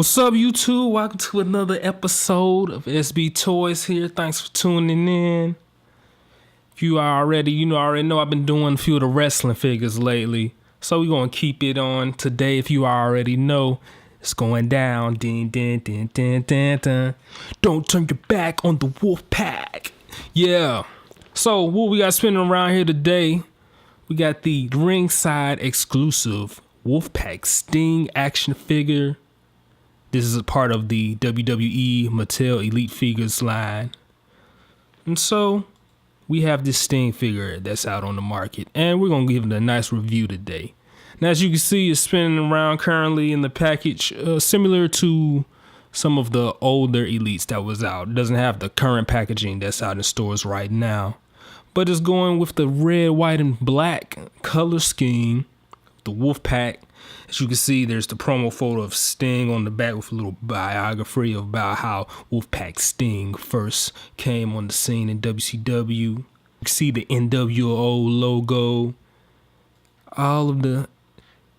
What's up, YouTube? Welcome to another episode of SB Toys here. Thanks for tuning in. If you already know I've been doing a few of the wrestling figures lately. So we're going to keep it on today. If you already know, it's going down. Din, din, din, din, din, din. Don't turn your back on the Wolfpac. Yeah. So what we got spinning around here today, we got the Ringside exclusive Wolfpac Sting action figure. This is a part of the WWE Mattel Elite Figures line. And so we have this Sting figure that's out on the market, and we're going to give it a nice review today. Now, as you can see, it's spinning around currently in the package, similar to some of the older Elites that was out. It doesn't have the current packaging that's out in stores right now, but it's going with the red, white, and black color scheme, the Wolfpac. As you can see, there's the promo photo of Sting on the back with a little biography about how Wolfpac Sting first came on the scene in WCW. You can see the NWO logo, all of the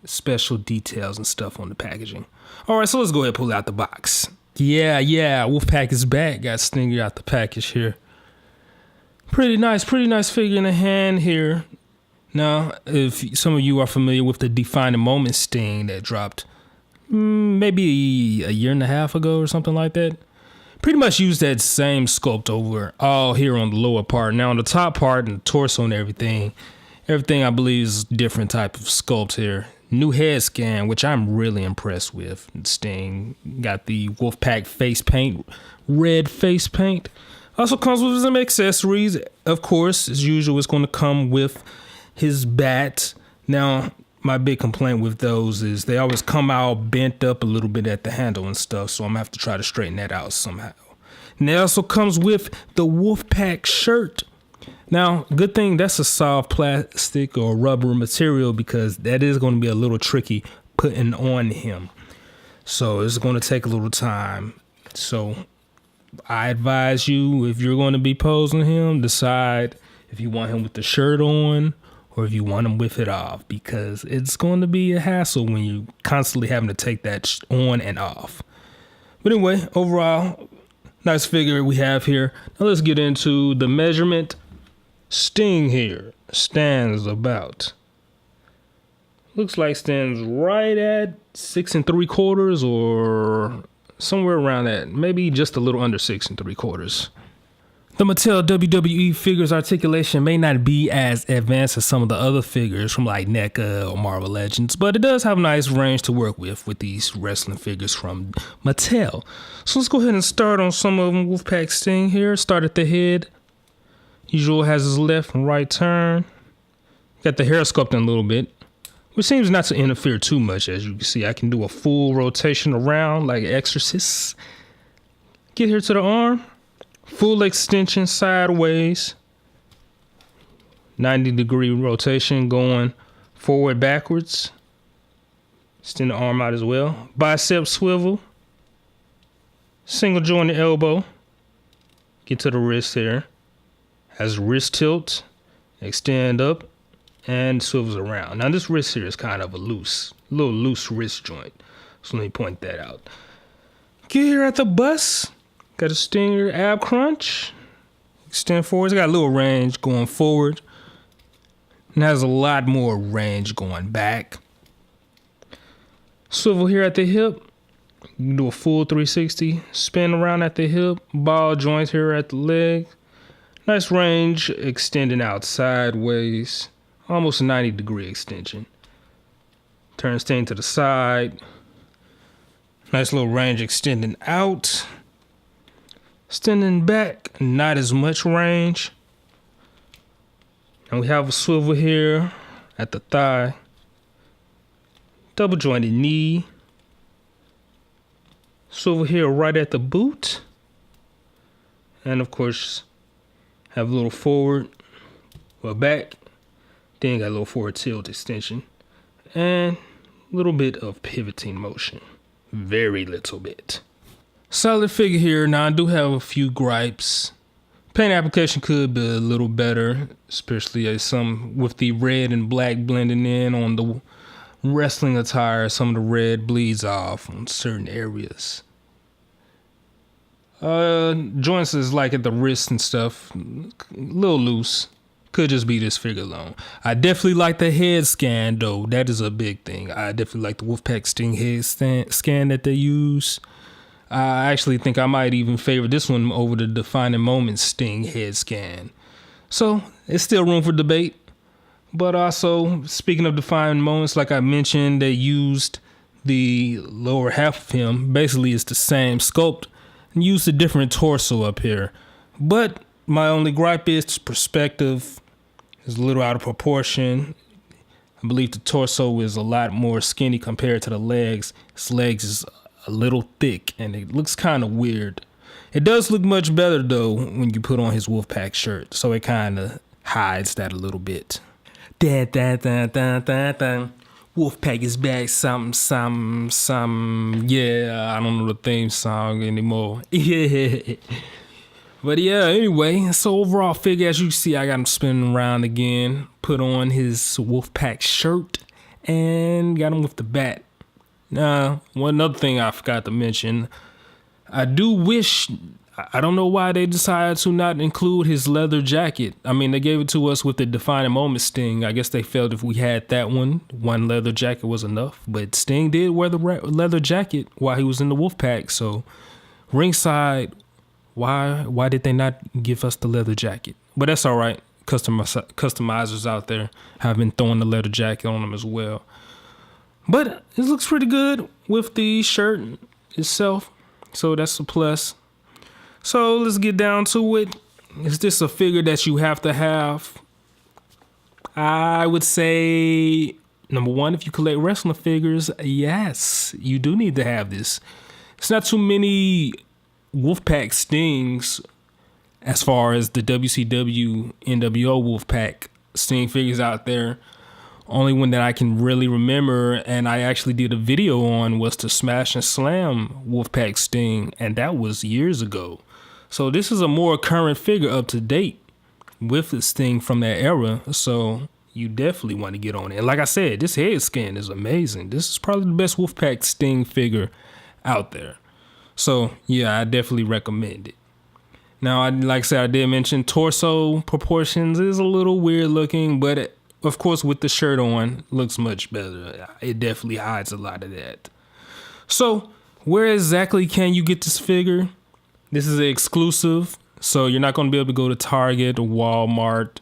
special details and stuff on the packaging. All right, so let's go ahead and pull out the box. Yeah, Wolfpac is back. Got Stinger out the package here. Pretty nice figure in the hand here. Now, if some of you are familiar with the Defining Moment Sting that dropped maybe a year and a half ago or something like that, pretty much used that same sculpt over all here on the lower part. Now on the top part and the torso and everything I believe is a different type of sculpt here. New head scan, which I'm really impressed with. Sting got the Wolfpac face paint, red face paint. Also comes with some accessories. Of course, as usual, it's going to come with his bat. Now, my big complaint with those is they always come out bent up a little bit at the handle and stuff, so I'm gonna have to try to straighten that out somehow. And it also comes with the Wolfpac shirt. Now, good thing that's a soft plastic or rubber material, because that is going to be a little tricky putting on him. So it's going to take a little time. So I advise you, if you're going to be posing him, decide if you want him with the shirt on or if you want him with it off, because it's going to be a hassle when you constantly having to take that on and off. But anyway, overall, nice figure we have here. Now let's get into the measurement. Sting here stands about, looks like stands right at 6 3/4 or somewhere around that, maybe just a little under 6 3/4. The Mattel WWE figures articulation may not be as advanced as some of the other figures from like NECA or Marvel Legends, but it does have a nice range to work with these wrestling figures from Mattel. So let's go ahead and start on some of them. Wolfpac Sting here, start at the head. Usual has his left and right turn. Got the hair sculpting a little bit, which seems not to interfere too much. As you can see, I can do a full rotation around like Exorcist. Get here to the arm. Full extension sideways, 90-degree rotation going forward, backwards. Extend the arm out as well. Bicep swivel, single jointed elbow. Get to the wrist here. Has wrist tilt, extend up, and swivels around. Now this wrist here is kind of a little loose wrist joint. So let me point that out. Get here at the bust. Got a Stinger ab crunch, extend forward. It's got a little range going forward and has a lot more range going back. Swivel here at the hip. You can do a full 360, spin around at the hip, ball joints here at the leg. Nice range extending out sideways, almost a 90-degree extension. Turn Sting to the side. Nice little range extending out. Extending back, not as much range. And we have a swivel here at the thigh. Double jointed knee. Swivel here right at the boot. And of course, have a little forward, back. Then got a little forward tilt extension. And a little bit of pivoting motion. Very little bit. Solid figure here. Now I do have a few gripes. Paint application could be a little better, especially some with the red and black blending in on wrestling attire. Some of the red bleeds off on certain areas. Joints is like at the wrist and stuff, a little loose. Could just be this figure alone. I definitely like the head scan though. That is a big thing. I definitely like the Wolfpac Sting head scan that they use. I actually think I might even favor this one over the Defining Moments Sting head scan. So it's still room for debate. But also, speaking of Defining Moments, like I mentioned, they used the lower half of him. Basically, it's the same sculpt and used a different torso up here. But my only gripe is perspective is a little out of proportion. I believe the torso is a lot more skinny compared to the legs. His legs is a little thick and it looks kind of weird. It does look much better though when you put on his Wolfpac shirt, so it kind of hides that a little bit. Wolfpac is back, some. Yeah, I don't know the theme song anymore. Yeah. But yeah, anyway, so overall figure, as you see, I got him spinning around again, put on his Wolfpac shirt, and got him with the bat. Now, one other thing I forgot to mention, I do wish, I don't know why they decided to not include his leather jacket. I mean, they gave it to us with the Defining Moment Sting. I guess they felt if we had that one leather jacket was enough. But Sting did wear the leather jacket while he was in the Wolfpac, so Ringside, why did they not give us the leather jacket? But that's all right. Customizers out there have been throwing the leather jacket on them as well. But it looks pretty good with the shirt itself. So that's a plus. So let's get down to it. Is this a figure that you have to have? I would say, number one, if you collect wrestling figures, yes, you do need to have this. It's not too many Wolfpac Stings as far as the WCW NWO Wolfpac Sting figures out there. Only one that I can really remember and I actually did a video on was the Smash and Slam Wolfpac Sting, and that was years ago. So this is a more current figure, up to date with the Sting from that era, so you definitely want to get on it. And like I said, this head scan is amazing. This is probably the best Wolfpac Sting figure out there. So yeah, I definitely recommend it. Now, like I said, I did mention torso proportions is a little weird looking, but of course with the shirt on, looks much better. It definitely hides a lot of that. So where exactly can you get this figure? This is an exclusive, so you're not going to be able to go to Target or Walmart,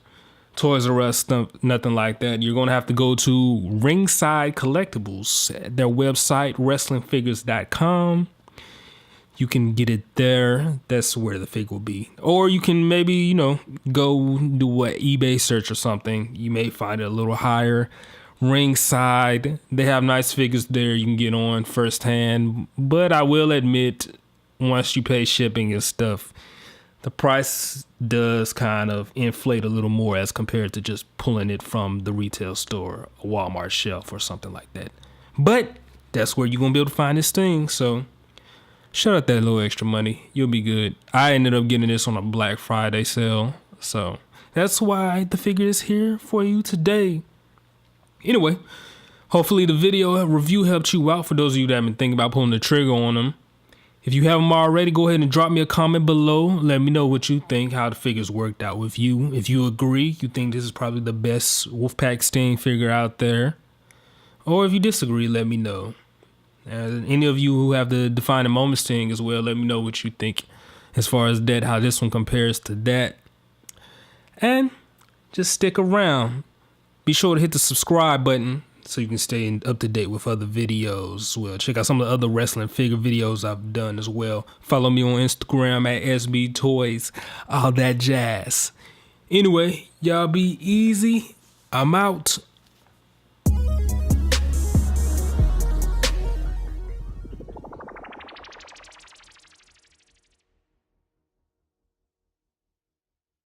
Toys R Us, nothing like that. You're going to have to go to Ringside Collectibles, their website, wrestlingfigures.com. You can get it there. That's where the figure will be. Or you can maybe, go do an eBay search or something. You may find it a little higher. Ringside, they have nice figures there you can get on firsthand. But I will admit, once you pay shipping and stuff, the price does kind of inflate a little more as compared to just pulling it from the retail store, a Walmart shelf or something like that. But that's where you're going to be able to find this thing. So shut out that little extra money. You'll be good. I ended up getting this on a Black Friday sale. So that's why the figure is here for you today. Anyway, hopefully the video review helped you out for those of you that have been thinking about pulling the trigger on them. If you haven't already, go ahead and drop me a comment below. Let me know what you think, how the figures worked out with you. If you agree, you think this is probably the best Wolfpac Sting figure out there. Or if you disagree, let me know. Any of you who have the Defining Moment Sting as well, let me know what you think as far as that, how this one compares to that. And just stick around. Be sure to hit the subscribe button so you can stay up to date with other videos as well. Check out some of the other wrestling figure videos I've done as well. Follow me on Instagram at SB Toys, all that jazz. Anyway, y'all be easy. I'm out.